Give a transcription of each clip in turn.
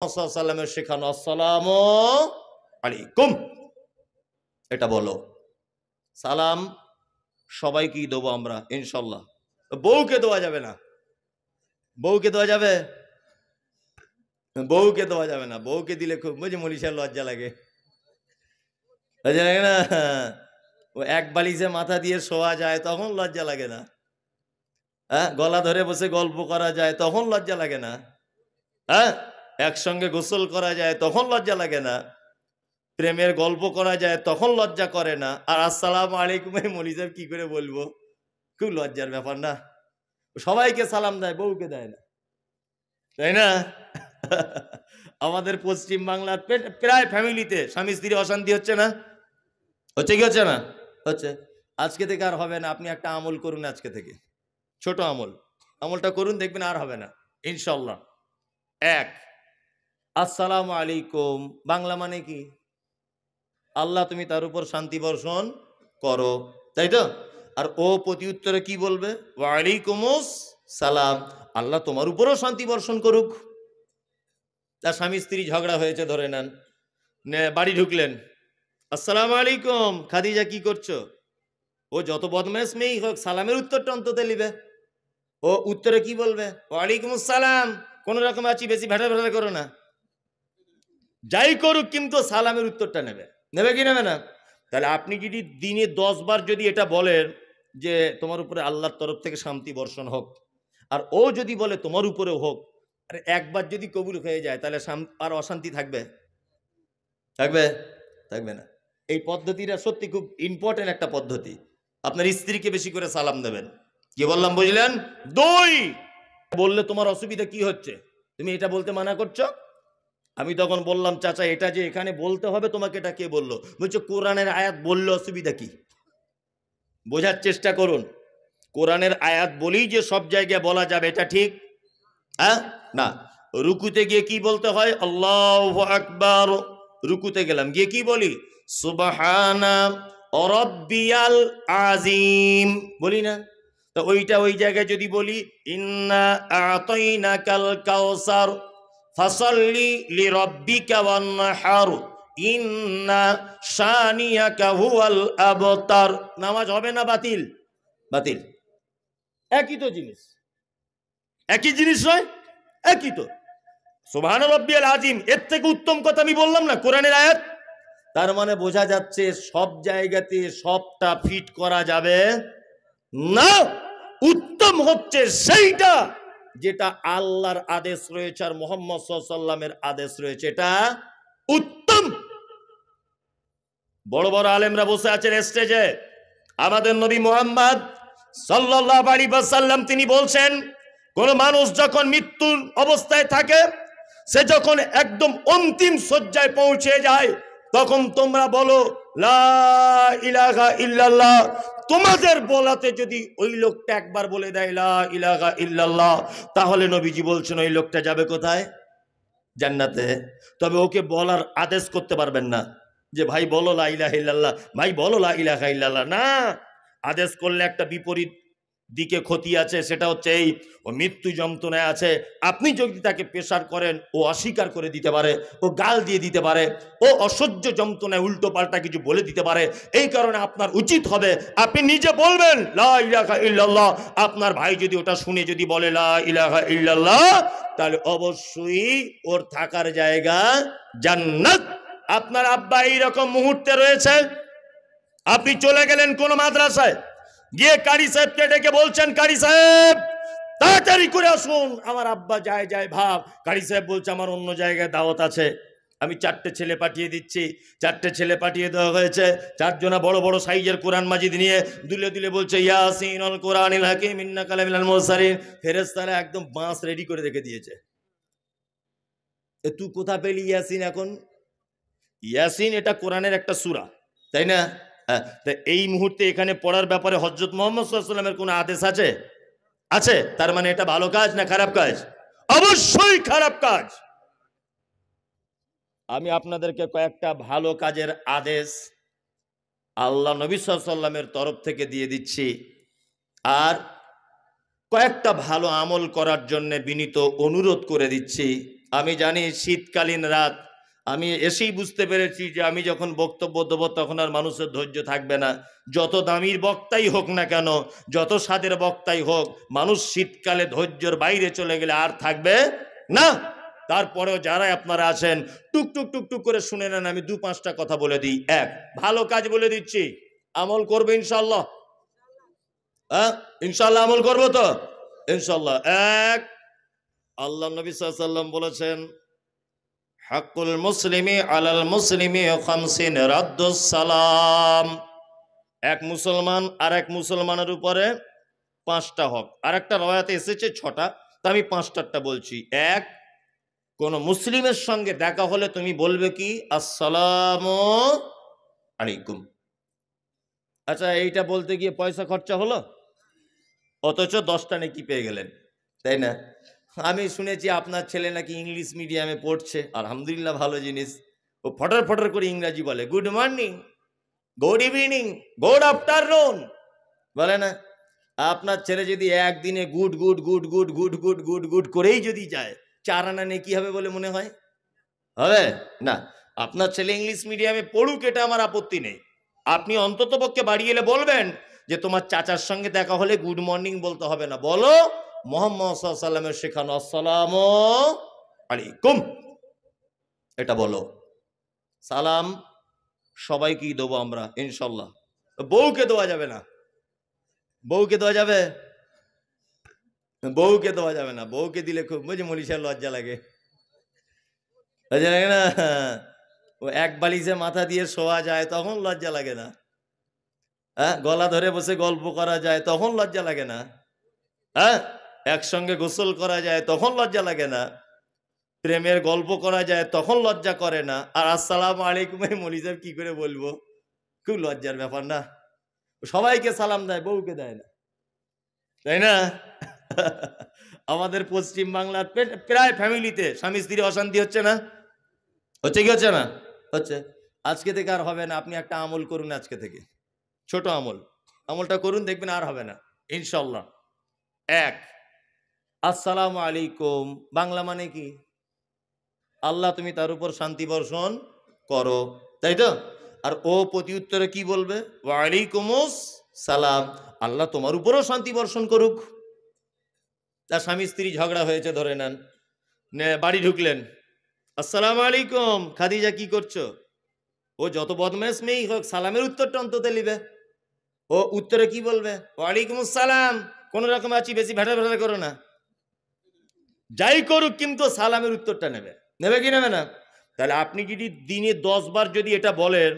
সাল্লামের শেখানো আসসালামু আলাইকুম, এটা বলো। সালাম সবাইকেই দেবো আমরা ইনশাল্লাহ। বউকে দেওয়া যাবে না, বউকে দেওয়া যাবে, বউকে দেওয়া যাবে না। বউকে দিলে খুব বুঝি মনীষার লজ্জা লাগে, লজ্জা লাগে না? ও এক বালিশে মাথা দিয়ে শোয়া যায় তখন লজ্জা লাগে না? হ্যাঁ, গলা ধরে বসে গল্প করা যায় তখন লজ্জা লাগে না? হ্যাঁ, একসঙ্গে গোসল করা যায় তখন লজ্জা লাগে না? প্রেমের গল্প করা যায় তখন লজ্জা করে না? আর আসসালামু আলাইকুম মৌলী সাহেব কি করে বলবো? খুব লজ্জার ব্যাপার না? সবাইকে সালাম দেয়, বউকে দেয় না, তাই না? আমাদের পশ্চিম বাংলার প্রায় ফ্যামিলিতে স্বামী স্ত্রী অশান্তি হচ্ছে না? হচ্ছে কি হচ্ছে না? হচ্ছে। আজকে থেকে আর হবে না। আপনি একটা আমল করুন আজকে থেকে, ছোট আমল, আমলটা করুন, দেখবেন আর হবে না ইনশাল্লাহ। এক, আসসালামু আলাইকুম বাংলা মানে কি? আল্লাহ তুমি তার উপর শান্তি বর্ষণ করো, তাই তো? আর ও প্রতি উত্তরে কি বলবে? ওয়ালাইকুমুস সালাম, আল্লাহ তোমার উপরও শান্তি বর্ষণ করুক। তার স্বামী স্ত্রী ঝগড়া হয়েছে ধরে নেন, বাড়ি ঢুকলেন, আসসালামু আলাইকুম খাদিজা কি করছো? ও যত বদমাশ মেয়েই হোক সালামের উত্তরটা অন্তত নিবে। ও উত্তরে কি বলবে? ওয়ালাইকুম আসসালাম, কোন রকম আছি, বেশি ভেটা ভেটা করো না, যাই করুক কিন্তু সালামের উত্তরটা নেবে। নেবে কি নেবে না? তাহলে আপনি যদি দিনে 10 বার যদি এটা বলেন যে তোমার উপরে আল্লাহর তরফ থেকে শান্তি বর্ষণ হোক, আর ও যদি বলে তোমার উপরেও হোক, আর একবার যদি কবুল হয়ে যায় তাহলে আর অশান্তি থাকবে? থাকবে? থাকবে না। এই পদ্ধতিটা সত্যি খুব ইম্পর্টেন্ট একটা পদ্ধতি। আপনার স্ত্রীকে বেশি করে সালাম দেবেন। কি বললাম বুঝলেন? 2, বললে তোমার অসুবিধা কি হচ্ছে, তুমি এটা বলতে মানা করছো? আমি তখন বললাম চাচা এটা যে এখানে বলতে হবে তোমাকে, এটা কে বললো? বলছো কোরআনের আয়াত বললে অসুবিধা কি? বোঝার চেষ্টা করুন, কোরআনের আয়াত বলেই যে সব জায়গায় বলা যাবে এটা ঠিক? হ্যাঁ না। রুকুতে গিয়ে কি বলতে হয়? আল্লাহু আকবার। রুকুতে গেলাম, গিয়ে কি বলি? সুবহানা রাব্বিয়াল আযীম বলি না? তো ওইটা ওই জায়গায় যদি বলি ইন্না আতাইনাকাল কাউসার ফাসাল্লি লিরাব্বিকা ওয়ানহার ইন্না শানিয়াকা হুয়াল আবতার, নামাজ হবে না বাতিল? বাতিল। একই তো জিনিস, একই জিনিস নয়? একই তো। সুবহান রাব্বিয়াল আযীম, এর থেকে উত্তম কথা আমি বললাম না কোরআনের আয়াত? তার মানে বোঝা যাচ্ছে সব জায়গাতে সবটা ফিট করা যাবে না। উত্তম হচ্ছে সেইটা যেটা আল্লাহর আদেশ রয়েছে আর মুহাম্মদ সাল্লাল্লাহু আলাইহি ওয়াসাল্লামের আদেশ রয়েছে, এটা উত্তম। বড় বড় আলেমরা বসে আছেন স্টেজে, আমাদের নবী মুহাম্মদ সাল্লাল্লাহু আলাইহি ওয়াসাল্লাম তিনি বলছেন কোন মানুষ যখন মৃত্যুর অবস্থায় থাকে, সে যখন একদম অন্তিম শয্যায় পৌঁছে যায়, তখন তোমরা বলো লা ইলাহা ইল্লাল্লাহ। তোমাদের বলাতে যদি ওই লোকটা একবার বলে দেয় লা ইলাহা ইল্লাল্লাহ, তাহলে নবীজি বলছেন ওই লোকটা যাবে কোথায়? জান্নাতে। তবে ওকে বলার আদেশ করতে পারবেন না যে ভাই বলো লা ইলাহা ইল্লাল্লাহ, ভাই বলো লা ইলাহা ইল্লাল্লাহ, না। আদেশ করলে একটা বিপরীত দিকে ক্ষতি আছে, সেটা হচ্ছে এই ও মৃত্যু যন্ত্রণায় আছে, আপনি যদি তাকে প্রেসার করেন ও অস্বীকার করে দিতে পারে, ও গাল দিয়ে দিতে পারে, ও অসহ্য যন্ত্রণায় উল্টো পাল্টা কিছু বলে দিতে পারে। এই কারণে আপনার উচিত হবে আপনি নিজে বলবেন লা ইলাহা ইল্লাল্লাহ। আপনার ভাই যদি ওটা শুনে যদি বলে লা ইলাহা ইল্লাল্লাহ, তাহলে অবশ্যই ওর থাকার জায়গা জান্নাত। আপনার আব্বা এইরকম মুহূর্তে রয়েছে, আপনি চলে গেলেন কোন মাদ্রাসায়, গিয়ে কারি সাহেবকে ডেকে বলছেন কারি সাহেব তাড়াতাড়ি করে আসুন, আমার আব্বা যায় যায় ভাব। কারি সাহেব বলছে আমার অন্য জায়গায় দাওয়াত আছে, আমি 4টে ছেলে পাঠিয়ে দিচ্ছি। 4টে ছেলে পাঠিয়ে দেওয়া হয়েছে, 4 জনা বড় বড় সাইজের কোরআন মাজিদ নিয়ে দুলে দুলে বলছে ইয়াসিনুল কোরআনিল হাকিম ইন্নাকা লামিনাল মুরসালিন। ফেরেশতারা একদম বাঁশ রেডি করে রেখে দিয়েছে। তুই কোথা পেলি ইয়াসিন? এখন ইয়াসিন এটা কোরআনের একটা সূরা, তাই না? তা এই মুহূর্তে এখানে পড়ার ব্যাপারে হযরত মুহাম্মদ সাল্লাল্লাহু আলাইহি ওয়াসাল্লামের কোনো আদেশ আছে? আছে। তার মানে এটা ভালো কাজ না খারাপ কাজ? অবশ্যই খারাপ কাজ। আমি আপনাদেরকে কয়েকটা ভালো কাজের আদেশ আল্লাহ নবী সাল্লাল্লাহু আলাইহি ওয়াসাল্লামের তরফ থেকে দিয়ে দিচ্ছি, আর কয়েকটা ভালো আমল করার জন্য বিনীত অনুরোধ করে দিচ্ছি। আমি জানি শীতকালীন রাত, আমি এসেই বুঝতে পেরেছি যে আমি যখন বক্তব্য দেবো তখন আর মানুষের ধৈর্য থাকবে না। যত দামির বক্তাই হোক না কেন, যত স্বাদের বক্তাই হোক, মানুষ শীতকালে ধৈর্যের বাইরে চলে গেলে আর থাকবে না। তারপরেও যারা আপনারা আছেন টুকটুক টুকটুক করে শুনে নেন, আমি 2-5টা কথা বলে দিই। এক, ভালো কাজ বলে দিচ্ছি, আমল করবে ইনশাল্লাহ? হ্যাঁ ইনশাল্লাহ আমল করবো তো ইনশাল্লাহ। এক, আল্লাহ নবী সাল্লাল্লাহু আলাইহি ওয়াসাল্লাম বলেছেন, হাক্কুল মুসলিমি আলাল মুসলিমি খামসিন রাদ্দুস সালাম। এক মুসলমান আর এক মুসলমানের উপরে 5টা হক। আর একটা রওয়ায়াতে এসেছে 6টা, তা আমি 5টারটা বলছি। এক, কোন মুসলিমের সঙ্গে দেখা হলে তুমি বলবে কি, আসসালামু আলাইকুম। আচ্ছা, এইটা বলতে গিয়ে পয়সা খরচা হলো, অথচ 10টা নেকি পেয়ে গেলেন, তাই না? আমি শুনেছি আপনার ছেলে নাকি ইংলিশ মিডিয়ামে পড়ছে, আলহামদুলিল্লাহ, ভালো জিনিস। ও ফটার ফটার করে ইংরাজি বলে, good morning, good evening, good afternoon, বলে না? আপনার ছেলে যদি একদিনে good good good good good good good good করেই যদি যায়, 4 আনা নেকি হবে বলে মনে হয়? হবে না। আপনার ছেলে ইংলিশ মিডিয়ামে পড়ুক, এটা আমার আপত্তি নেই। আপনি অন্তত পক্ষে বাড়ি এলে বলবেন যে তোমার চাচার সঙ্গে দেখা হলে গুড মর্নিং বলতে হবে না, বলো মুহাম্মদ সাল্লাল্লাহু আলাইহি ওয়াসাল্লামের শেখানো আসসালামু আলাইকুম, এটা বলো। সালাম সবাইকেই দেবো আমরা ইনশাল্লাহ, বউকে দেওয়া যাবে না। বউকে দেওয়া যাবে? বউকে দেওয়া যাবে না। বউকে দিলে খুব বুঝে মনীষার লজ্জা লাগে, লজ্জা লাগে না? ও এক বালিশে মাথা দিয়ে শোয়া যায় তখন লজ্জা লাগে না? হ্যাঁ, গলা ধরে বসে গল্প করা যায় তখন লজ্জা লাগে না? হ্যাঁ, একসঙ্গে গোসল করা যায় তখন লজ্জা লাগে না? প্রেমের গল্প করা যায় তখন লজ্জা করে না? আর আসসালামু আলাইকুম মৌলী সাহেব কি করে বলবো? খুব লজ্জার ব্যাপার না? সবাইকে সালাম দেয়, বউকে দেয় না, তাই না? আমাদের পশ্চিম বাংলার প্রায় ফ্যামিলিতে স্বামী স্ত্রী অশান্তি হচ্ছে না? হচ্ছে কি হচ্ছে না? হচ্ছে। আজকে থেকে আর হবে না। আপনি একটা আমল করুন আজকে থেকে, ছোট আমল, আমলটা করুন, দেখবেন আর হবে না ইনশাল্লাহ। এক, আসসালামু আলাইকুম বাংলা মানে কি? আল্লাহ তুমি তার উপর শান্তি বর্ষণ করো, তাই তো? আর ও প্রতি উত্তরে কি বলবে? ওয়ালাইকুমুস সালাম, আল্লাহ তোমার উপরও শান্তি বর্ষণ করুক। তার স্বামী স্ত্রী ঝগড়া হয়েছে, ধরে নেন, বাড়ি ঢুকলেন, আসসালামু আলাইকুম খাদিজা, কি করছো? ও যত বদমাশ মেয়েই হোক, সালামের উত্তরটা অন্তত নিবে। ও উত্তরে কি বলবে? ওয়ালাইকুম আসসালাম, কোন রকম আছি, বেশি ভেটা ভেটা করো না, যাই করুক কিন্তু সালামের উত্তরটা নেবে। নেবে কি নেবে না? তাহলে আপনি যদি দিনে 10 বার যদি এটা বলেন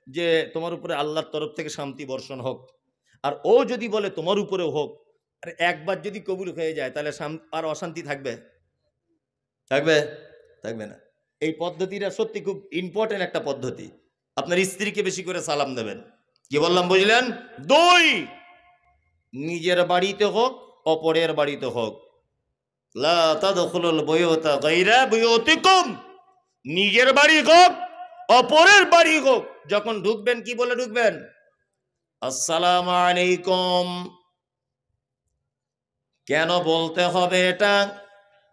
যে তোমার উপরে আল্লাহর তরফ থেকে শান্তি বর্ষণ হোক, আর ও যদি বলে তোমার উপরেও হোক, আর একবার যদি কবুল হয়ে যায়, তাহলে আর অশান্তি থাকবে? থাকবে? থাকবে না। এই পদ্ধতিটা সত্যি খুব ইম্পর্টেন্ট একটা পদ্ধতি। আপনার স্ত্রীকে বেশি করে সালাম দেবেন। কি বললাম বুঝলেন? 2, নিজের বাড়িতে হোক অপরের বাড়িতে হোক, লা তাদখুলুল বুয়ুতা গায়রা বুয়ুতিকুম, নিজের বাড়ি হোক অপরের বাড়ি হোক, যখন ঢুকবেন কি বলে ঢুকবেন? আসসালামু আলাইকুম। কেন বলতে হবে এটা?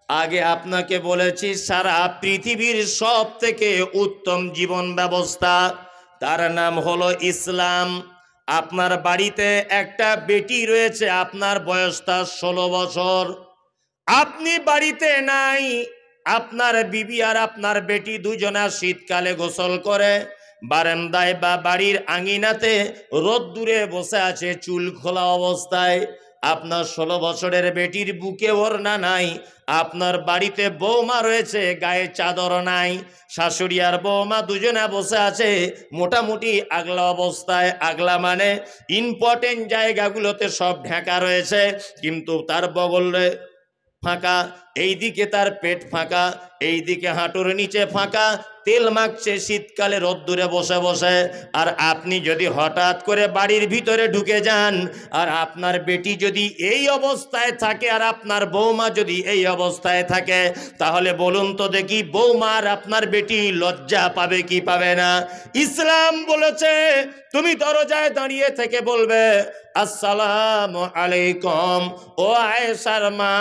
আগে আপনাকে বলেছি, সারা পৃথিবীর সব থেকে উত্তম জীবন ব্যবস্থা, তার নাম হলো ইসলাম। আপনার বাড়িতে একটা বেটি রয়েছে, আপনার বয়স তার 16 বছর, আপনি বাড়িতে নাই, আপনার বিবি আর আপনার বেটি দুজনা শীতকালে গোসল করে বারান্দায় বা বাড়ির আঙিনাতে রোদ্দুরে বসে আছে চুল খোলা অবস্থায়। আপনার 16 বছরের বেটির বুকে ওড়না নাই, আপনার বাড়িতে বৌমা রয়েছে, গায়ে চাদর নাই, শাশুড়ি আর বৌমা দুজনে বসে আছে মোটামুটি আগলা অবস্থায়। আগলা মানে ইম্পর্টেন্ট জায়গাগুলোতে সব ঢাকা রয়েছে, কিন্তু তার বগলে ফাঁকা, এইদিকে তার পেট ফাঁকা, এইদিকে হাঁটুর নিচে ফাঁকা, তেল মাখছে শীতকালে রোদ্দুরে বসে বসে। আর আপনি যদি হঠাৎ করে বাড়ির ভিতরে ঢুকে যান, আর আপনার বেটি যদি এই অবস্থায় থাকে আর আপনার বৌমা যদি এই অবস্থায় থাকে, তাহলে বলুন তো দেখি, বৌমা আর আপনার বেটি লজ্জা পাবে কি পাবে না? ইসলাম বলেছে তুমি দরজায় দাঁড়িয়ে থেকে বলবে আসসালামু আলাইকুম। ও আয়েশার মা,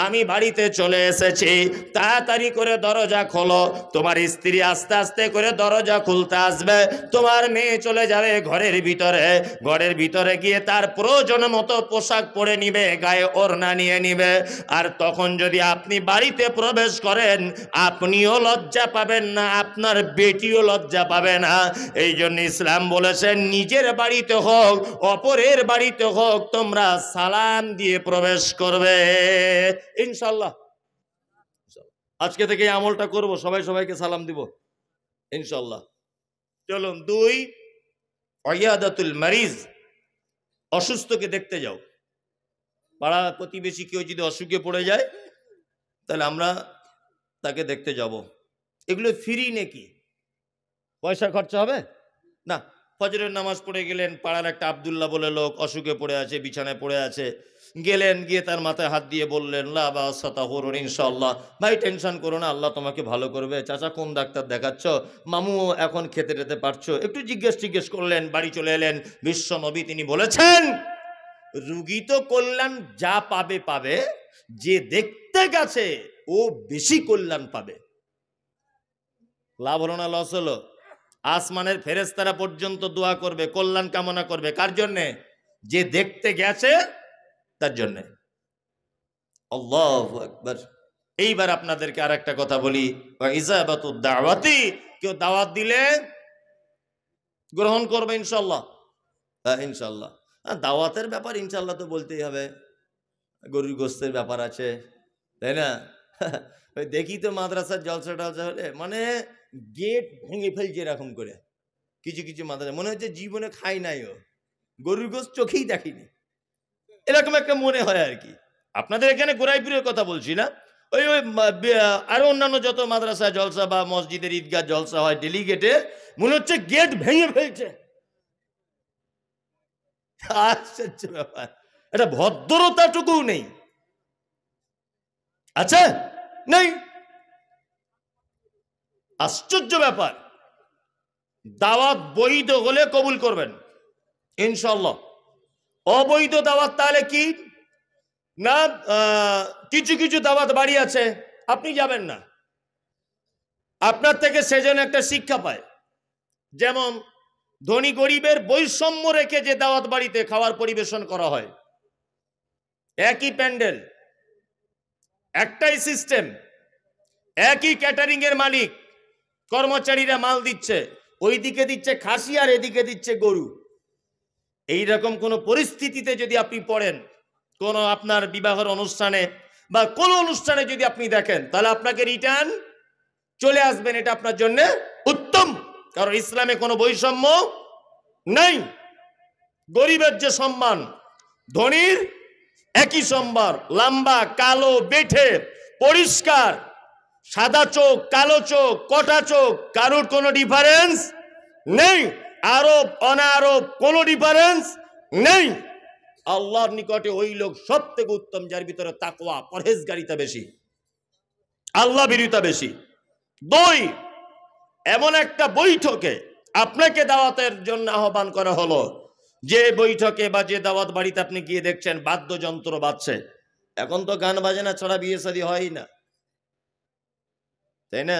আমি বাড়িতে চলে এসেছি, তাড়াতাড়ি করে দরজা খোলো। তোমার স্ত্রী আস্তে আস্তে করে দরজা খুলতে আসবে, তোমার মেয়ে চলে যাবে ঘরের ভিতরে। ঘরের ভিতরে গিয়ে তার প্রয়োজন মতো পোশাক পরে নিবে, গায়ে ওড়না নিয়ে নিবে। আর তখন যদি আপনি বাড়িতে প্রবেশ করেন, আপনিও লজ্জা পাবেন না, আপনার বেটিও লজ্জা পাবে না। এই জন্য ইসলাম বলেছেন, নিজের বাড়িতে হোক অপরের বাড়িতে হোক, তোমরা সালাম দিয়ে প্রবেশ করবে ইনশাল্লাহ। আজকে থেকে এই আমলটা করব, সবাই সবাইকে সালাম দিব ইনশাল্লাহ। চলুন, 2, ওয়াইয়াদাতুল মারিজ, অসুস্থকে দেখতে যাও। পাড়া প্রতিবেশী কেউ যদি অসুখে পড়ে যায়, তাহলে আমরা তাকে দেখতে যাব। এগুলো ফ্রি নাকি? পয়সা খরচা হবে না। ফজরের নামাজ পড়ে গেলেন, পাড়ার একটা আব্দুল্লাহ বলে লোক অসুখে পড়ে আছে, বিছানায় পড়ে আছে, গেলেন, গিয়ে তার মাথায় হাত দিয়ে বললেন, লা বাসা তাহুরুন ইনশাআল্লাহ, ভাই টেনশন করো না, আল্লাহ তোমাকে ভালো করবে। চাচা কোন ডাক্তার দেখাচ্ছ? মামু এখন খেতে টেতে পারছো? একটু জিজ্ঞেস করলেন, বাড়ি চলে এলেন। বিশ্ব নবী তিনি বলেছেন, রুগী তো কল্যাণ যা পাবে পাবে, যে দেখতে গেছে ও বেশি কল্যাণ পাবে। লাভ হলো না লস হলো? আসমানের ফেরেশতারা পর্যন্ত দোয়া করবে, কল্যাণ কামনা করবে। কার জন্যে? যে দেখতে গেছে তার জন্যে। আল্লাহু আকবার। এইবার আপনাদেরকে আর একটা কথা বলি, ইজাবাতুদ দাওয়াতি, কেউ দাওয়াত দিলে গ্রহণ করবে ইনশাল্লাহ। হ্যাঁ ইনশাল্লাহ। দাওয়াতের ব্যাপার ইনশাল্লাহ তো বলতেই হবে। গরুর গোস্তের ব্যাপার আছে, তাই না? ওই দেখি তো মাদ্রাসার জলসা টলসা হলে মানে গেট ভেঙে ফেলছে এরকম করে। কিছু কিছু মাদ্রাসা মনে হচ্ছে জীবনে খাই নাই, ও গরুর গোস্ত চোখেই দেখিনি, এরকম একটা মনে হয় আর কি। আপনাদের এখানে গোড়াইপুরের কথা বলছি না, ওই ওই আরো অন্যান্য যত মাদ্রাসা জলসা বা মসজিদের ঈদগাহ জলসা হয়, ডেলিগেটে মনে হচ্ছে গেট ভেঙে ফেলছে। আশ্চর্য ব্যাপার, এটা ভদ্রতাটুকু নেই। আচ্ছা, নেই। আশ্চর্য ব্যাপার। দাওয়াত বৈধ হলে কবুল করবেন ইনশাল্লাহ। অবৈধ দাওয়াত তাহলে কি না, কিছু কিছু দাওয়াত বাড়ি আছে, আপনি যাবেন না, আপনার থেকে সেজন্য একটা শিক্ষা পায়। যেমন ধনী গরিবের বৈষম্য রেখে যে দাওয়াত বাড়িতে খাবার পরিবেশন করা হয়, একই প্যান্ডেল, একটাই সিস্টেম, একই ক্যাটারিং এর মালিক, কর্মচারীরা মাল দিচ্ছে, ওইদিকে দিচ্ছে খাসি আর এদিকে দিচ্ছে গরু। এই রকম কোন পরিস্থিতিতে যদি আপনি পড়েন, কোন আপনার বিবাহের অনুষ্ঠানে বা কোন অনুষ্ঠানে যদি আপনি দেখেন, তাহলে আপনাকে রিটার্ন চলে আসবেন, এটা আপনার জন্য উত্তম। কারণ ইসলামে কোনো বৈষম্য নাই। গরিবের যে সম্মান, ধনীর একই সম্মান, লম্বা কালো বেঠে পরিষ্কার, সাদা চোখ কালো চোখ কটা চোখ, কারোর কোনো ডিফারেন্স নেই। আরব অনারব কোনো ডিফারেন্স নেই। আল্লাহর নিকটে ওই লোক সব থেকে উত্তম যার ভিতরে তাকওয়া পরহেজগারিতা বেশি, আল্লাহ ভীরুতা বেশি। 2, এমন একটা বৈঠকে আপনাকে দাওয়াতের জন্য আহ্বান করা হলো, যে বৈঠকে বা যে দাওয়াত বাড়িতে আপনি গিয়ে দেখছেন বাদ্যযন্ত্র বাজছে। এখন তো গান বাজনা ছাড়া বিয়ে শাদী হয় না, তাই না?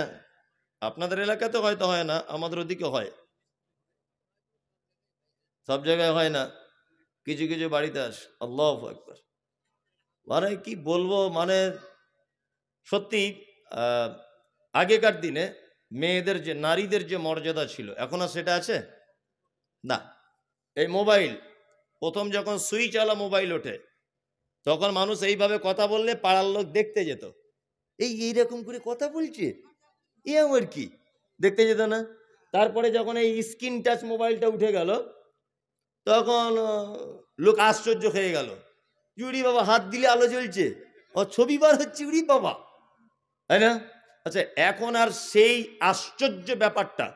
আপনাদের এলাকাতে হয়তো হয় না, আমাদের ওদিকে হয়, সব জায়গায় হয় না, কিছু কিছু বাড়িতে আস। আল্লাহু আকবার। মানে কি বলবো, মানে সত্যি আগেকার দিনে মেয়েদের যে নারীদের যে মর্যাদা ছিল, এখন আর সেটা আছে না। এই মোবাইল প্রথম যখন সুইচ আলা মোবাইল ওঠে, তখন মানুষ এইভাবে কথা বললে পাড়ার লোক দেখতে যেত, এইরকম করে কথা বলছে, এ আমার কি, দেখতে যেত না। তারপরে যখন এই স্ক্রিন টাচ মোবাইলটা উঠে গেল, তখন লোক আশ্চর্য হয়ে গেল, উড়ি বাবা, হাত দিলে আলো জ্বলছে, ও ছবি বার হচ্ছে, উড়ি বাবা, তাই না? আচ্ছা, এখন আর সেই আশ্চর্য ব্যাপারটা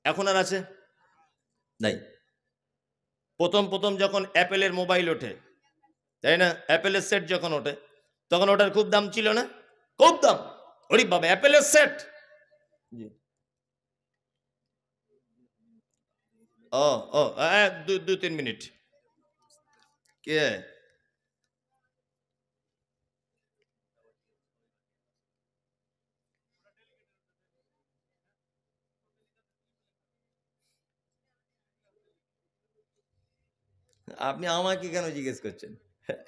এখন আর আছে নাই। প্রথম যখন অ্যাপেলের মোবাইল ওঠে, তাই না, অ্যাপেলের সেট যখন ওঠে, তখন ওটার খুব দাম ছিল না? খুব দাম। ওরে বাবা, অ্যাপেলের সেট। ও ও 2-3 মিনিট। কে? আপনি আমাকে কেন জিজ্ঞেস করছেন?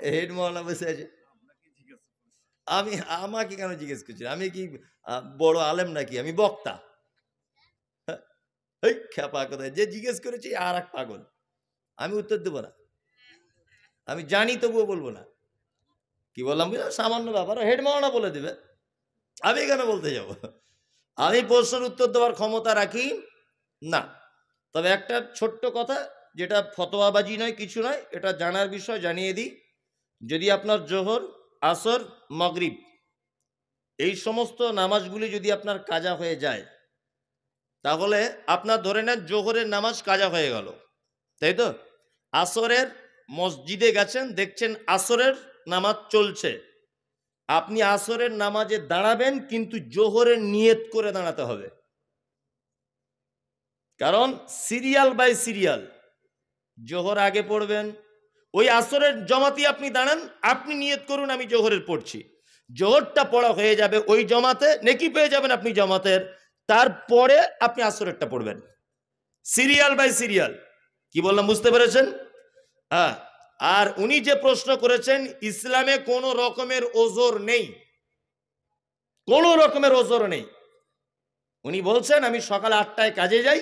হেড মহল্লা বসে আছে, আমি আমাকে কেন জিজ্ঞেস করছেন? আমি কি বড় আলেম নাকি? আমি বক্তা? এই খ্যাপা কোথায়, যে জিজ্ঞেস করেছি আর এক পাগল। আমি উত্তর দেবো না, আমি জানি তবুও বলবো না। কি বললাম বুঝলাম, সামান্য ব্যাপার, হেড মহল্লা বলে দেবে, আমি কেন বলতে যাব? আমি প্রশ্নের উত্তর দেওয়ার ক্ষমতা রাখি না। তবে একটা ছোট্ট কথা, যেটা ফতোয়াবাজি নয়, কিছু নয়, এটা জানার বিষয়, জানিয়ে দিই। যদি আপনার জোহর, আসর, মাগরিব এই সমস্ত নামাজগুলি যদি আপনার কাজা হয়ে যায়, তাহলে আপনার ধরে নেন জোহরের নামাজ কাজা হয়ে গেল, তাই তো? আসরের মসজিদে গেছেন, দেখছেন আসরের নামাজ চলছে, আপনি আসরের নামাজে দাঁড়াবেন, কিন্তু জোহরের নিয়ত করে দাঁড়াতে হবে। কারণ সিরিয়াল বাই সিরিয়াল, জোহর আগে পড়বেন, ওই আসরের জমাতে আপনি দাঁড়ান, আপনি নিয়ত করুন আমি জোহরের পড়ছি, জোহরটা পড়া হয়ে যাবে ওই জমাতে, নেকি পেয়ে যাবেন আপনি জমাতের, তারপরে আপনি আসরেরটা পড়বেন, সিরিয়াল বাই সিরিয়াল। কি বললাম বুঝতে পেরেছেন? হ্যাঁ। আর উনি যে প্রশ্ন করেছেন, ইসলামে কোনো রকমের ওজর নেই, কোনো রকমের ওজর নেই। উনি বলছেন আমি সকাল 8টায় কাজে যাই,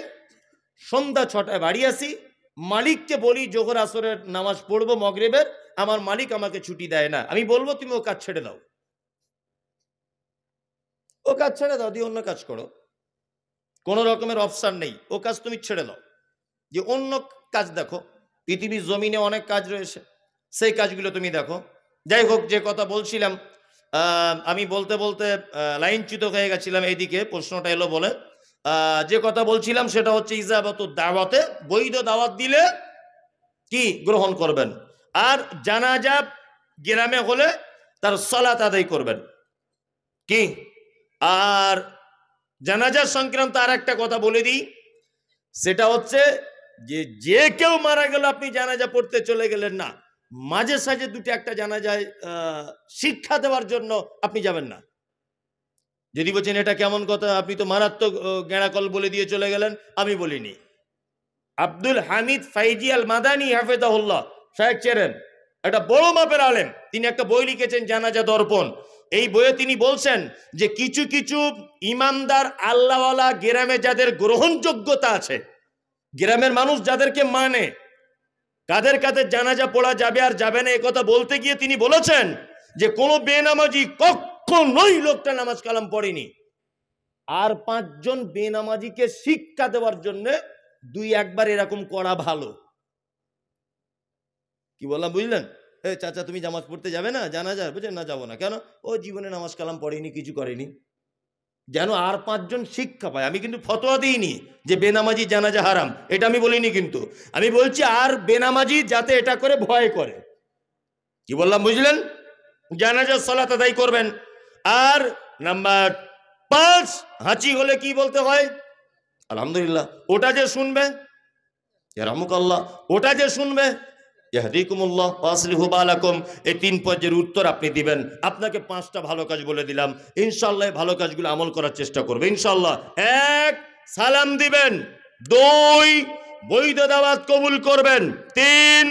সন্ধ্যা 6টায় বাড়ি আসি, মালিককে বলি জোহর আসরের নামাজ পড়বো মগরিবের, আমার মালিক আমাকে ছুটি দেয় না, আমি বলবো তুমি ও কাজ ছেড়ে দাও, ও কাজ ছেড়ে দাও, দিয়ে অন্য কাজ করো, কোনো রকমের অপশন নেই, ও কাজ তুমি ছেড়ে দাও, যে অন্য কাজ দেখো, পৃথিবীর জমিনে অনেক কাজ রয়েছে, সেই কাজগুলো তুমি দেখো। যাই হোক, যে কথা বলছিলাম, আমি বলতে বলতে লাইনচ্যুত হয়ে গেছিলাম, এইদিকে প্রশ্নটা এলো বলে। যে কথা বলছিলাম সেটা হচ্ছে ইজাবাত দাওয়াতে, বৈধ দাওয়াত দিলে কি গ্রহণ করবেন, আর জানাজা গ্রামে হলে তার সালাত আদায় করবেন কি। আর জানাজার সংক্রান্ত আর একটা কথা বলে দিই, সেটা হচ্ছে যে যে কেউ মারা গেল আপনি জানাজা পড়তে চলে গেলেন না, মাঝে সাঝে দুটো একটা জানাজায় শিক্ষা দেওয়ার জন্য আপনি যাবেন না। যদি বলছেন এটা কেমন কথা, আপনি তো মারাত্মক গেঁড়াকল বলে দিয়ে চলে গেলেন, আমি বলিনি। আব্দুল হামিদ ফাইজি আল মাদানী হাফেজাহুল্লাহ শায়েখ চেরেন, একটা বড় মাপের আলেম, তিনি একটা বই লিখেছেন জানাজা দর্পণ। এই বইয়ে তিনি বলছেন যে কিছু কিছু ইমানদার আল্লাহওয়ালা গ্রামে যাদের গ্রহণযোগ্যতা আছে, গ্রামের মানুষ যাদেরকে মানে, কাদের কাদের জানাজা পড়া যাবে আর যাবে না, একথা বলতে গিয়ে তিনি বলেছেন যে কোনো বেনামাজি কখনোই লোকটা নামাজ কালাম পড়েনি, আর 5 জন বেনামাজিকে শিক্ষা দেওয়ার জন্য 2-1 বার এরকম করা ভালো। কি বললাম বুঝলেন? চাচা তুমি নামাজ পড়তে যাবে না জানাজা? বুঝলেন না, যাবো না কেন? ও জীবনে নামাজ কালাম পড়েনি, কিছু করেনি, যেন আর 5 জন শিক্ষা পায়। আমি কিন্তু ফতোয়া দিইনি যে বেনামাজি জানাজা হারাম, এটা আমি বলিনি, কিন্তু আমি বলছি আর বেনামাজি যাতে এটা করে ভয় করে। কি বললাম বুঝলেন? জানাজার সালাত আদায় করবেন। আর নাম্বার 5, হাঁচি হলে কি বলতে হয়? আলহামদুলিল্লাহ। ওটা যে শুনবে, ইয়ারহামুকাল্লাহ, ওটা যে শুনবে, ইয়াহদিকুমুল্লাহ ওয়া আসলিহু বালাকুম, এই 3 পর্যায়ের উত্তর আপনি দিবেন। আপনাকে 5টা ভালো কাজ বলে দিলাম, ইনশাআল্লাহ এই ভালো কাজগুলো আমল করার চেষ্টা করবে ইনশাআল্লাহ। 1, সালাম দিবেন। 2, বৈধ দাওয়াত কবুল করবেন। 3,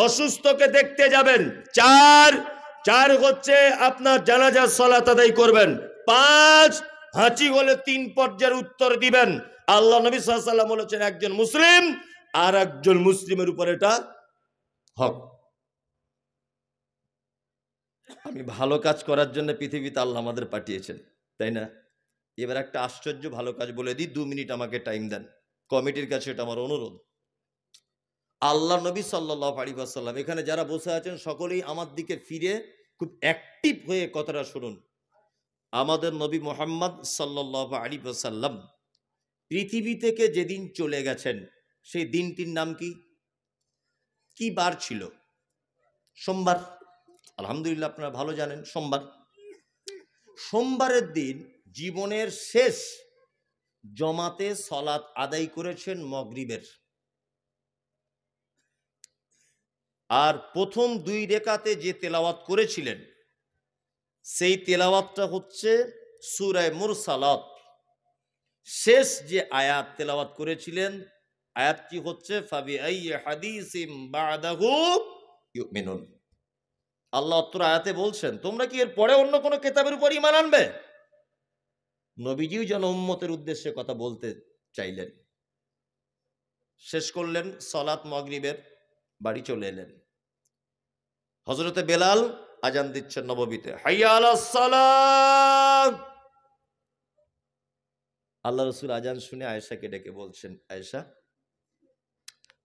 অসুস্থকে দেখতে যাবেন। 4 হচ্ছে আপনার জানাজার সালাত আদায় করবেন। 5, হাঁচি হলে 3 পর্যায়ের উত্তর দিবেন। আল্লাহ নবী সাল্লাল্লাহু আলাইহি ওয়াসাল্লাম বলেছেন একজন মুসলিম আর একজন মুসলিমের উপর এটা হক। আমি ভালো কাজ করার জন্য পৃথিবীতে আল্লাহ আমাদের পাঠিয়েছেন, তাই না? এবার একটা আশ্চর্য ভালো কাজ বলে দিই, 2 মিনিট আমাকে টাইম দেন, কমিটির কাছে এটা আমার অনুরোধ। আল্লাহ নবী সাল্লাল্লাহু আলাইহি ওয়াসাল্লাম, এখানে যারা বসে আছেন সকলেই আমার দিকে ফিরে খুব অ্যাক্টিভ হয়ে কথাটা শুনুন। আমাদের নবী মুহাম্মদ সাল্লাল্লাহু আলাইহি ওয়াসাল্লাম পৃথিবী থেকে যেদিন চলে গেছেন, সেই দিনটির নাম কি? কি বার ছিল? সোমবার। আলহামদুলিল্লাহ, আপনারা ভালো জানেন সোমবার। সোমবারের দিন জীবনের শেষ জমাতে সলাত আদায় করেছেন মাগরিবের। আর প্রথম 2 রেকাতে যে তেলাওয়াত করেছিলেন সেই তেলাওয়াতটা হচ্ছে সূরা মুরসালাত। শেষ যে আয়াত তেলাওয়াত করেছিলেন আয়াতটি হচ্ছে ফাবিআইয়ি হাদিসিম বাদাহু ইউমিনুন। আল্লাহ অত্র আয়াতে বলছেন তোমরা কি এর পরে অন্য কোনো কিতাবের উপর ঈমান আনবে? নবীজিও যেন উম্মতের উদ্দেশ্যে কথা বলতে চাইলেন। শেষ করলেন সালাত মাগরিবের, বাড়ি চলে এলেন। হযরতে বেলাল আজান দিচ্ছেন নববীতে, হাইয়া আলাস সালাত। আল্লাহ রাসূল আজান শুনে আয়েশাকে ডেকে বলছেন, আয়েশা,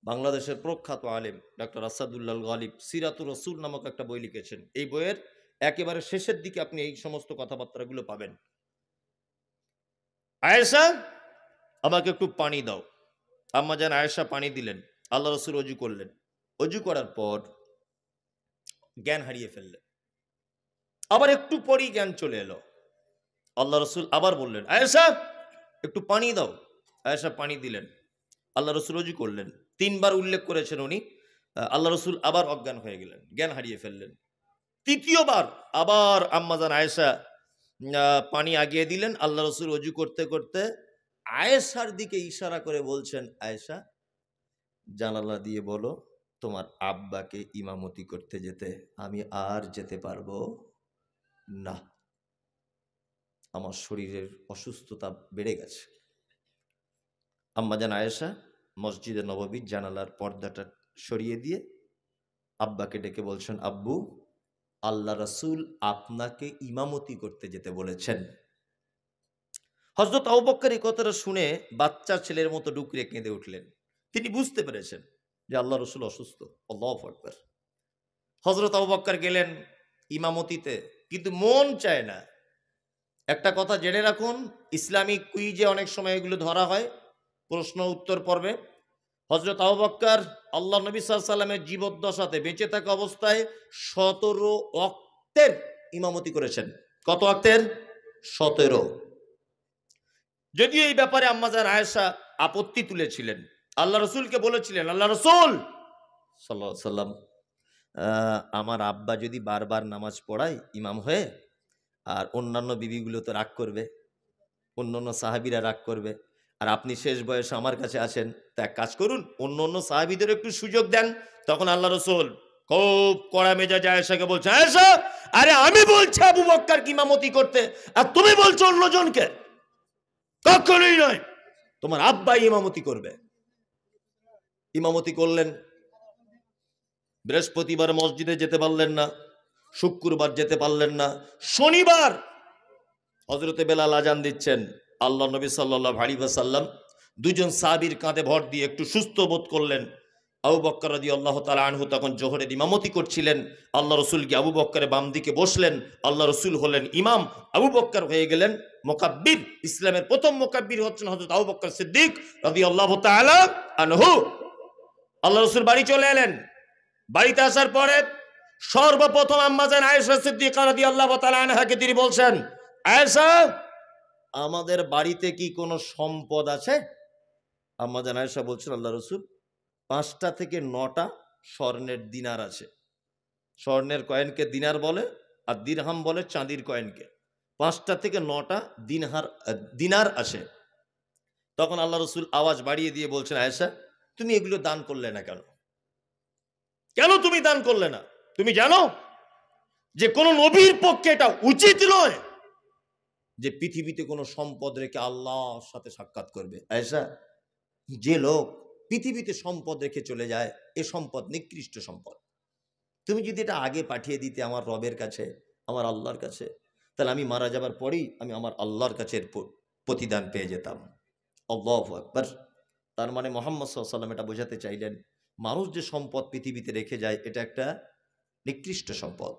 বাংলাদেশের প্রখ্যাত আলেম ডক্টর আসাদুল্লাহ গালিব সিরাতুর রাসূল নামক একটা বই লিখেছেন। এই বইয়ের একেবারে শেষের দিকে আপনি এই সমস্ত কথাবার্তাগুলো পাবেন। আয়েশা, আমাকে একটু পানি দাও। আম্মা জান আয়েশা পানি দিলেন। আল্লাহ রাসূল ওযু করলেন। ওযু করার পর জ্ঞান হারিয়ে ফেললেন। আবার একটু পরেই জ্ঞান চলে এলো। আল্লাহ রাসূল আবার বললেন, আয়েশা একটু পানি দাও। আয়েশা পানি দিলেন। আল্লাহ রাসূল ওযু করলেন। 3 বার উল্লেখ করেছেন উনি। আল্লাহ রাসূল আবার অজ্ঞান হয়ে গেলেন, জ্ঞান হারিয়ে ফেললেন। তৃতীয়বার আবার আম্মা জান আয়েশা পানি আগিয়ে দিলেন। আল্লাহ রাসূল ওযু করতে করতে আয়েশার দিকে ইশারা করে বলছেন, আয়েশা জানালা দিয়ে বলো তোমার আব্বাকে ইমামতি করতে যেতে। আমি আর যেতে পারবো না, আমার শরীরের অসুস্থতা বেড়ে গেছে। আম্মা জান আয়েশা মসজিদে নববীর জানালার পর্দাটা সরিয়ে দিয়ে আব্বাকে ডেকে বলছেন, আব্বু আল্লাহ রাসূল আপনাকে ইমামতি করতে যেতে বলেছেন। হযরত আবু বকর এই কথাটা শুনে বাচ্চা ছেলের মতো ডুকরে কেঁদে উঠলেন। তিনি বুঝতে পেরেছেন যে আল্লাহ রাসূল অসুস্থ। আল্লাহু আকবার। হযরত আবু বকর গেলেন ইমামতিতে, কিন্তু মন চায় না। একটা কথা জেনে রাখুন, ইসলামিক কুইজে অনেক সময় এগুলো ধরা হয় প্রশ্ন উত্তর পর্বে। হযরত আবু বকর আল্লাহ নবী সাল্লাল্লাহু আলাইহি সাল্লামের জীবদ্দশাতে বেঁচে থাকা অবস্থায় 17 ওয়াক্তের ইমামতি করেছেন। কত ওয়াক্তের? 17। যদিও এই ব্যাপারে আম্মা জান আয়েশা আপত্তি তুলেছিলেন, আল্লাহ রাসূলকে বলেছিলেন, আল্লাহ রাসূল সাল্লাল্লাহু আলাইহি সাল্লাম, আমার আব্বা যদি বারবার নামাজ পড়ায় ইমাম হয়ে, আর অন্যান্য বিবিগুলো তো রাগ করবে, অন্যান্য সাহাবীরা রাগ করবে, আর আপনি শেষ বয়সে আমার কাছে আছেন, তা এক কাজ করুন অন্য সাহাবীদের একটু সুযোগ দেন। তখন আল্লাহ রাসূল খুব কড়া মেজাজে আয়েশাকে বলছে, আয়েশা আরে আমি বলছি আবু বকরকে ইমামতি করতে, আর তুমি বলছো অন্যজনকে। কখনোই নয়, তোমার আব্বা ইমামতি করবে। ইমামতি করলেন। বৃহস্পতিবার মসজিদে যেতে পারলেন না, শুক্রবার যেতে পারলেন না, শনিবার হযরতে বেলাল আজান দিচ্ছেন। আল্লাহ নবী সাল্লাল্লাহু আলাইহি ওয়াসাল্লাম দুজন সাহাবীর কাঁধে ভর দিয়ে একটু সুস্থ বোধ করলেন। আবু বকর রাদিয়াল্লাহু তাআলা আনহু তখন জোহরের ইমামতি করছিলেন। আল্লাহ রাসূল গিয়ে আবু বকরের বাম দিকে বসলেন। আল্লাহ রাসূল হলেন ইমাম, আবু বকর হয়ে গেলেন মুকাব্বির। ইসলামের প্রথম মুকাব্বির হচ্ছেন হযরত আবু বকর সিদ্দিক রাদিয়াল্লাহু তাআলা আনহু। আল্লাহ রাসূল বাড়ি চলে এলেন। বাড়িতে আসার পরে সর্বপ্রথম আম্মা জান আয়েশা সিদ্দিকা রাদিয়াল্লাহু তাআলা আনহাকে তিনি বলছেন, আয়েশা আমাদের বাড়িতে কি কোনো সম্পদ আছে? আম্মা জান আয়েশা বলছেন, আল্লাহ রাসূল 5টা থেকে 9টা স্বর্ণের দিনার আছে। স্বর্ণের কয়েনকে দিনার বলে, আর দিরহাম বলে চাঁদির কয়েনকে। 5টা থেকে 9টা দিনার আছে। তখন আল্লাহ রাসূল আওয়াজ বাড়িয়ে দিয়ে বলছেন, আয়েশা তুমি এগুলো দান করলে না কেন? কেন তুমি দান করলে না? তুমি জানো যে কোন নবীর পক্ষে এটা উচিত নয় যে পৃথিবীতে কোনো সম্পদ রেখে আল্লাহর সাথে সাক্ষাৎ করবে। আয়েশা, যে লোক পৃথিবীতে সম্পদ রেখে চলে যায়, এ সম্পদ নিকৃষ্ট সম্পদ। তুমি যদি এটা আগে পাঠিয়ে দিতে আমার রবের কাছে, আমার আল্লাহর কাছে, তাহলে আমি মারা যাবার পরেই আমি আমার আল্লাহর কাছে প্রতিদান পেয়ে যেতাম। আল্লাহু আকবার। তার মানে মুহাম্মদ সাল্লাল্লাহু আলাইহি ওয়াসাল্লাম এটা বোঝাতে চাইলেন, মানুষ যে সম্পদ পৃথিবীতে রেখে যায় এটা একটা নিকৃষ্ট সম্পদ।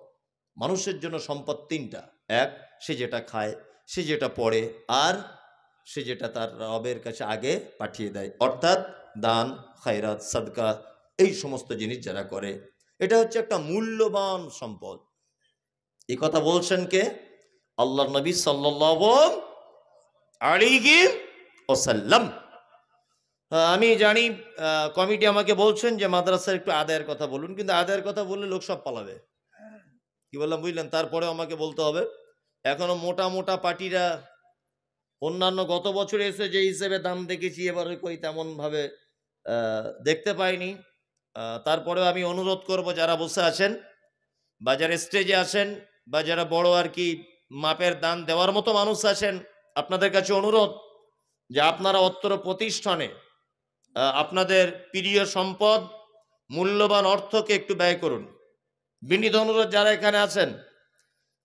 মানুষের জন্য সম্পদ 3টা। এক, সে যেটা খায়, সে যেটা পড়ে, আর সে যেটা তার রবের কাছে আগে পাঠিয়ে দেয়, অর্থাৎ দান, খায়রাত, সাদকা, এই সমস্ত জিনিস যারা করে, এটা হচ্ছে একটা মূল্যবান সম্পদ। এই কথা বলছেন কে? আল্লাহর নবী সাল্লাল্লাহু আলাইহি ওয়াসাল্লাম। আমি জানি কমিটি আমাকে বলছেন যে মাদ্রাসার একটু আদায়ের কথা বলুন, কিন্তু আদায়ের কথা বললে লোক সব পালাবে। কি বললাম বুঝলেন? তারপরেও আমাকে বলতে হবে। এখনো মোটা, মোটা পার্টিরা অন্যান্য গত বছর এসে যে হিসেবে দাম দেখেছি এবারে কই তেমনভাবে আ দেখতে পাইনি। তারপরেও আমি অনুরোধ করব যারা বসে আছেন বা যারা স্টেজে আছেন বা যারা বড় আরকি মাপের দান দেওয়ার মতো মানুষ আছেন, আপনাদের কাছে অনুরোধ যে আপনারা অত্র প্রতিষ্ঠানে আপনাদের প্রিয় সম্পদ, মূল্যবান অর্থকে একটু ব্যয় করুন। বিনীত অনুরোধ যারা এখানে আছেন,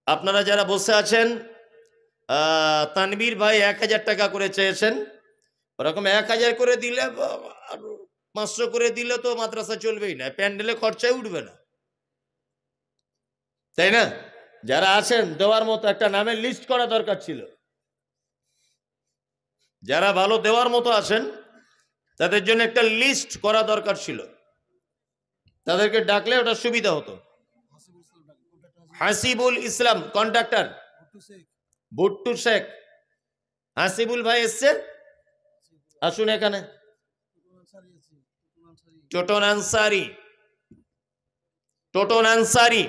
আপনারা যারা বসে আছেন, তানবীর ভাই ১,০০০ টাকা করে চেয়েছেন। ওরকম ১,০০০ করে দিলে আর ৫০০ করে দিলে তো মাদ্রাসা চলবেই না, প্যান্ডেলে খরচাই উঠবে না, তাই না? যারা আছেন দেওয়ার মতো একটা নামের লিস্ট করা দরকার ছিল। যারা ভালো দেওয়ার মতো আছেন তাদের জন্য একটা লিস্ট করা দরকার ছিল, তাদেরকে ডাকলে ওটা সুবিধা হতো। হাসিবুল ইসলাম কন্ট্রাক্টর, ভুট্টু শেখ, হাসিবুল ভাই এসছে, আসুন এখানে। টোটন আনসারি, টোটন আনসারি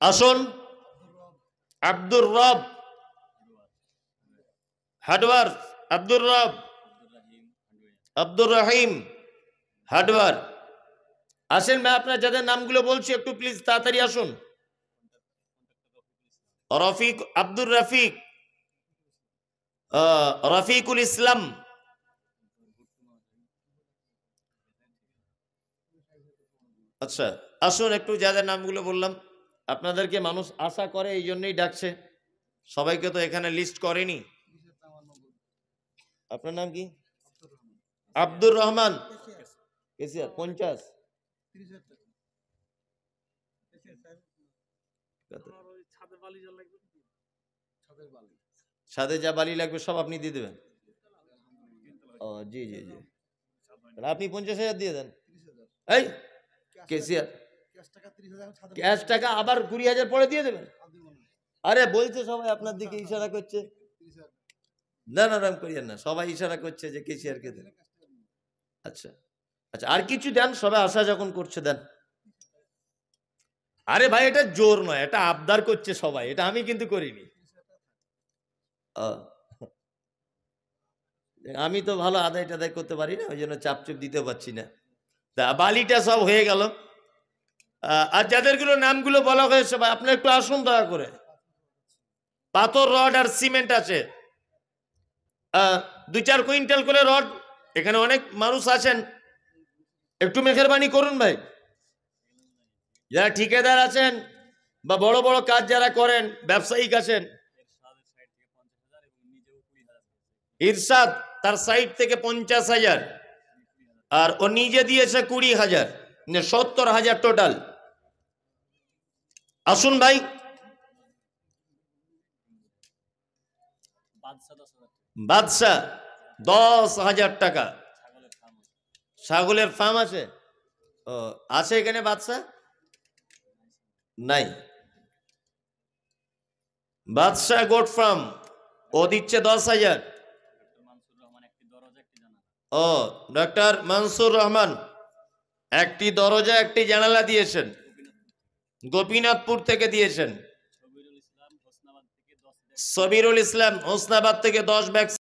আসুন। আব্দুর রব হাডওয়ার, আব্দুর রব, আব্দুর রহিম হাডওয়ার আসেন। ভাই আপনার যাদের নামগুলো বলছি একটু প্লিজ তাড়াতাড়ি আসুন। রফিক, আব্দুর রফিক, রফিকুল ইসলাম, আচ্ছা আসুন একটু। যাদের নামগুলো বললাম আপনাদেরকে মানুষ আশা করে, এই জন্যই ডাকছে। সবাইকে তো এখানে লিস্ট করেনি। আপনার নাম কি? আব্দুর রহমান, কেসিয়ার 50। ছাদে যা বালি লাগবে সব আপনি দিয়ে দেবেন? ও জি জি জি, আপনি 50,000 দিয়ে দেন। এই কেসিয়ার ক্যাশ টাকা আবার 20,000 পরে দিয়ে দেবেন? আরে বলছে সবাই আপনার দিকে ইশারা করছে। না না রাম করিয়েন না, সবাই ইশারা করছে যে কেসিয়ারকে দেন। আচ্ছা আচ্ছা, আর কিছু দেন, সবাই আশা যখন করছে দেন। আরে ভাই এটা জোর নয়, এটা আবদার করছে সবাই, এটা আমি কিন্তু করিনি। আমি তো ভালো আদায় টাদায় করতে পারি না, ওই জন্য চাপচুপ দিতে পারছি না। তা বালিটা সব হয়ে গেল। আর যাদেরগুলো নামগুলো বলা হয়েছে ভাই আপনি একটু আসুন দয়া করে। পাথর, রড আর সিমেন্ট আছে 2-4 কুইন্টাল করে রড। এখানে অনেক মানুষ আছেন, একটু মেহেরবানি করুন ভাই। যারা ঠিকাদার আছেন বা বড় বড় কাজ যারা করেন, ব্যবসায়িক আছেন, ইরশাদ তার সাইড থেকে 50,000 আর ও নিজে দিয়েছে 20,000, 70,000 টোটাল। আসুন ভাই। বাদশা 10,000 টাকা। ছাগলের ফার্ম আছে? ও আছে এখানে বাদশা? নাই। বাদশা গোট ফার্ম ও দিচ্ছে 10,000। ও ডক্টর মনসুর রহমান একটি দরজা একটি জানালা দিয়েছেন, গোপীনাথপুর থেকে দিয়েছেন। সবিরুল ইসলাম হোসনাবাদ থেকে 10 ব্যাগ